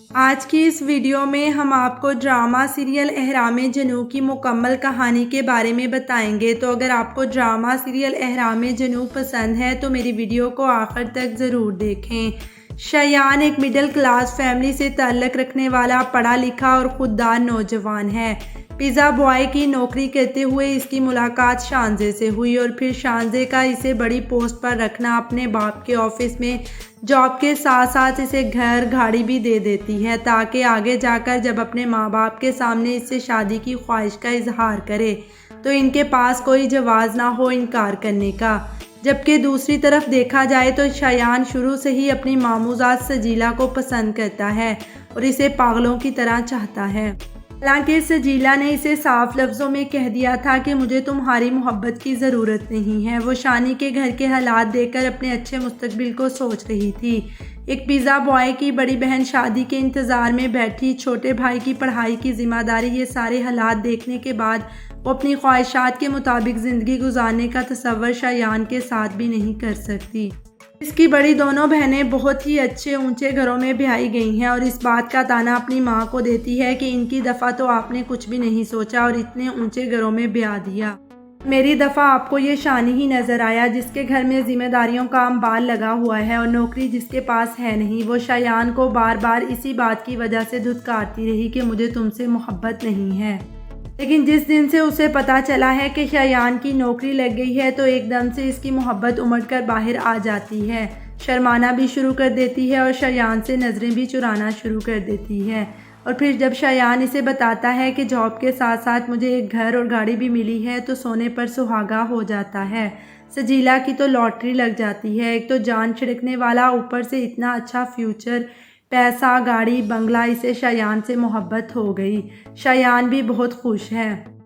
आज की इस वीडियो में हम आपको ड्रामा सीरियल एहराम जनू की मुकम्मल कहानी के बारे में बताएंगे। तो अगर आपको ड्रामा सीरियल एहराम जनू पसंद है तो मेरी वीडियो को आखिर तक ज़रूर देखें। शयान एक मिडिल क्लास फैमिली से ताल्लुक़ रखने वाला पढ़ा लिखा और खुददार नौजवान है। पिज़्ज़ा बॉय की नौकरी करते हुए इसकी मुलाकात शानजे से हुई और फिर शानजे का इसे बड़ी पोस्ट पर रखना अपने बाप के ऑफिस में जॉब के साथ साथ इसे घर गाड़ी भी दे देती है ताकि आगे जाकर जब अपने माँ बाप के सामने इससे शादी की ख्वाहिश का इजहार करे तो इनके पास कोई जवाज़ ना हो इनकार करने का। जबकि दूसरी तरफ देखा जाए तो शयान शुरू से ही अपनी मामूज़ात सजीला को पसंद करता है और इसे पागलों की तरह चाहता है। हालांकि सजीला ने इसे साफ लफ्ज़ों में कह दिया था कि मुझे तुम्हारी मोहब्बत की ज़रूरत नहीं है। वो शानी के घर के हालात देखकर अपने अच्छे मुस्तकबिल को सोच रही थी। एक पिज़्ज़ा बॉय की बड़ी बहन शादी के इंतज़ार में बैठी, छोटे भाई की पढ़ाई की ज़िम्मेदारी, ये सारे हालात देखने के बाद वो अपनी ख्वाहिशात के मुताबिक ज़िंदगी गुजारने का तसव्वुर शयान के साथ भी नहीं कर सकती। इसकी बड़ी दोनों बहनें बहुत ही अच्छे ऊंचे घरों में ब्याही गई हैं और इस बात का ताना अपनी माँ को देती है कि इनकी दफ़ा तो आपने कुछ भी नहीं सोचा और इतने ऊंचे घरों में ब्याह दिया। मेरी दफ़ा आपको ये शानी ही नज़र आया जिसके घर में ज़िम्मेदारियों का अंबार लगा हुआ है और नौकरी जिसके पास है नहीं। वो शयान को बार बार इसी बात की वजह से धुतकारती रही कि मुझे तुमसे मोहब्बत नहीं है। लेकिन जिस दिन से उसे पता चला है कि शयान की नौकरी लग गई है तो एकदम से इसकी मोहब्बत उमड़ कर बाहर आ जाती है, शर्माना भी शुरू कर देती है और शयान से नज़रें भी चुराना शुरू कर देती है। और फिर जब शयान इसे बताता है कि जॉब के साथ साथ मुझे एक घर और गाड़ी भी मिली है तो सोने पर सुहागा हो जाता है। सजीला की तो लॉटरी लग जाती है। एक तो जान छिड़कने वाला, ऊपर से इतना अच्छा फ्यूचर, पैसा, गाड़ी, बंगला, इसे शयान से मोहब्बत हो गई। शयान भी बहुत खुश है।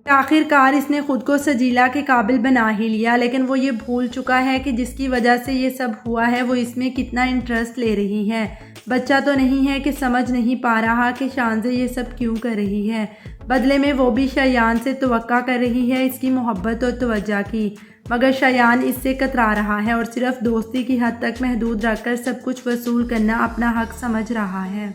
आखिरकार इसने खुद को सजीला के काबिल बना ही लिया, लेकिन वो ये भूल चुका है कि जिसकी वजह से ये सब हुआ है वो इसमें कितना इंटरेस्ट ले रही है। बच्चा तो नहीं है कि समझ नहीं पा रहा कि शानजे ये सब क्यों कर रही है। बदले में वो भी शयान से तवक्का कर रही है इसकी मोहब्बत और तवज्जो की, मगर शयान इससे कतरा रहा है और सिर्फ दोस्ती की हद तक महदूद रखकर सब कुछ वसूल करना अपना हक समझ रहा है।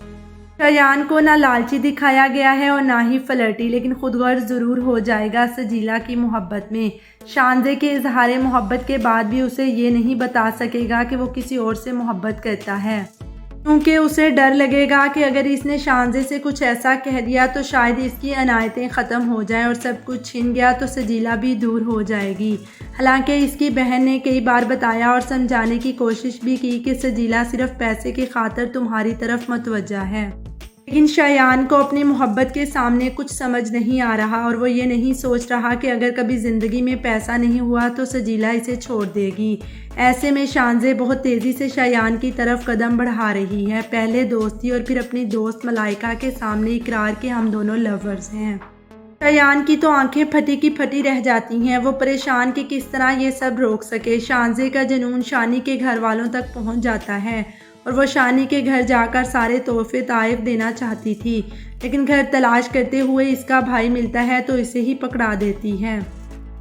शयान को ना लालची दिखाया गया है और ना ही फ्लर्टी, लेकिन खुद गर्ज ज़रूर हो जाएगा सजीला की मोहब्बत में। शानजे के इजहार मोहब्बत के बाद भी उसे ये नहीं बता सकेगा कि वो किसी और से मोहब्बत करता है, क्योंकि उसे डर लगेगा कि अगर इसने शानजे से कुछ ऐसा कह दिया तो शायद इसकी अनायतें ख़त्म हो जाएं और सब कुछ छिन गया तो सजीला भी दूर हो जाएगी। हालांकि इसकी बहन ने कई बार बताया और समझाने की कोशिश भी की कि सजीला सिर्फ पैसे की खातिर तुम्हारी तरफ मतवज्जा है, लेकिन शयान को अपनी मोहब्बत के सामने कुछ समझ नहीं आ रहा और वो ये नहीं सोच रहा कि अगर कभी ज़िंदगी में पैसा नहीं हुआ तो सजीला इसे छोड़ देगी। ऐसे में शानजे बहुत तेज़ी से शयान की तरफ कदम बढ़ा रही है, पहले दोस्ती और फिर अपनी दोस्त मलाइका के सामने इकरार के हम दोनों लवर्स हैं। शयान की तो आंखें फटी की फटी रह जाती हैं। वो परेशान कि किस तरह ये सब रोक सके। शानजे का जुनून शानी के घर वालों तक पहुंच जाता है और वो शानी के घर जाकर सारे तोहफे ताइफ देना चाहती थी, लेकिन घर तलाश करते हुए इसका भाई मिलता है तो इसे ही पकड़ा देती है।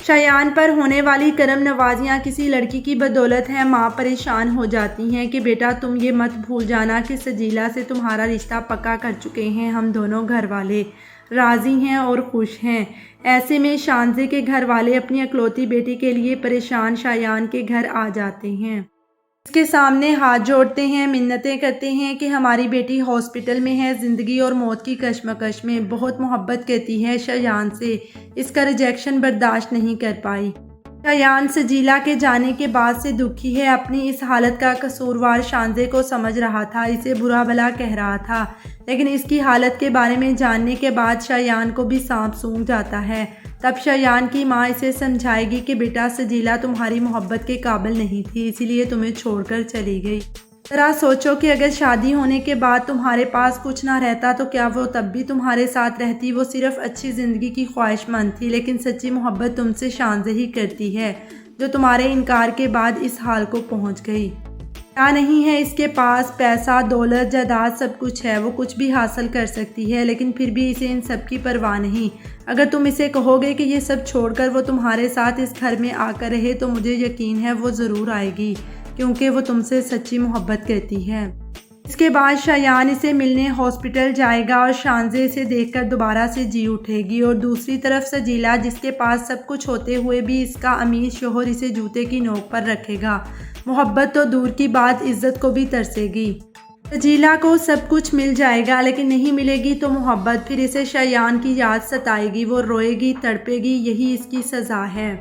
शयान पर होने वाली करम नवाजियाँ किसी लड़की की बदौलत हैं। माँ परेशान हो जाती हैं कि बेटा तुम ये मत भूल जाना कि सजीला से तुम्हारा रिश्ता पक्का कर चुके हैं, हम दोनों घर वाले राज़ी हैं और खुश हैं। ऐसे में शानजे के घर वाले अपनी अकलौती बेटी के लिए परेशान शयान के घर आ जाते हैं, इसके सामने हाथ जोड़ते हैं, मिन्नतें करते हैं कि हमारी बेटी हॉस्पिटल में है, ज़िंदगी और मौत की कशमकश में, बहुत मोहब्बत करती है शयान से, इसका रिजेक्शन बर्दाश्त नहीं कर पाई। शयान सजीला के जाने के बाद से दुखी है। अपनी इस हालत का कसूरवार शानजे को समझ रहा था, इसे बुरा भला कह रहा था, लेकिन इसकी हालत के बारे में जानने के बाद शयान को भी सांप सूंघ जाता है। तब शयान की माँ इसे समझाएगी कि बेटा सजीला तुम्हारी मोहब्बत के काबिल नहीं थी, इसीलिए तुम्हें छोड़कर चली गई। जरा सोचो कि अगर शादी होने के बाद तुम्हारे पास कुछ ना रहता तो क्या वो तब भी तुम्हारे साथ रहती। वो सिर्फ अच्छी ज़िंदगी की ख्वाहिशमंद थी, लेकिन सच्ची मोहब्बत तुमसे शानजे ही करती है, जो तुम्हारे इनकार के बाद इस हाल को पहुंच गई। क्या नहीं है इसके पास, पैसा, दौलत, जायदाद, सब कुछ है, वो कुछ भी हासिल कर सकती है, लेकिन फिर भी इसे इन सब की परवाह नहीं। अगर तुम इसे कहोगे कि ये सब छोड़कर वो तुम्हारे साथ इस घर में आकर रहे तो मुझे यकीन है वो ज़रूर आएगी, क्योंकि वो तुमसे सच्ची मोहब्बत करती है। इसके बाद शायान इसे मिलने हॉस्पिटल जाएगा और शानजे इसे देखकर दोबारा से जी उठेगी। और दूसरी तरफ सजीला, जिसके पास सब कुछ होते हुए भी इसका अमीर शोहर इसे जूते की नोक पर रखेगा। मोहब्बत तो दूर की बात, इज्जत को भी तरसेगी। सजीला को सब कुछ मिल जाएगा, लेकिन नहीं मिलेगी तो मोहब्बत। फिर इसे शायान की याद सताएगी, वो रोएगी, तड़पेगी, यही इसकी सज़ा है।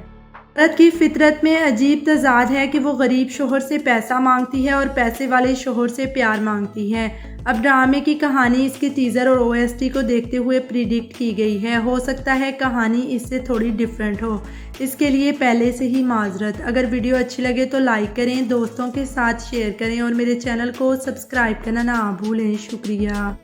औरत की फितरत में अजीब तजाद है कि वो गरीब शोहर से पैसा मांगती है और पैसे वाले शोहर से प्यार मांगती है। अब ड्रामे की कहानी इसके टीज़र और ओएसटी को देखते हुए प्रिडिक्ट की गई है। हो सकता है कहानी इससे थोड़ी डिफरेंट हो, इसके लिए पहले से ही माजरत। अगर वीडियो अच्छी लगे तो लाइक करें, दोस्तों के साथ शेयर करें और मेरे चैनल को सब्सक्राइब करना ना भूलें। शुक्रिया।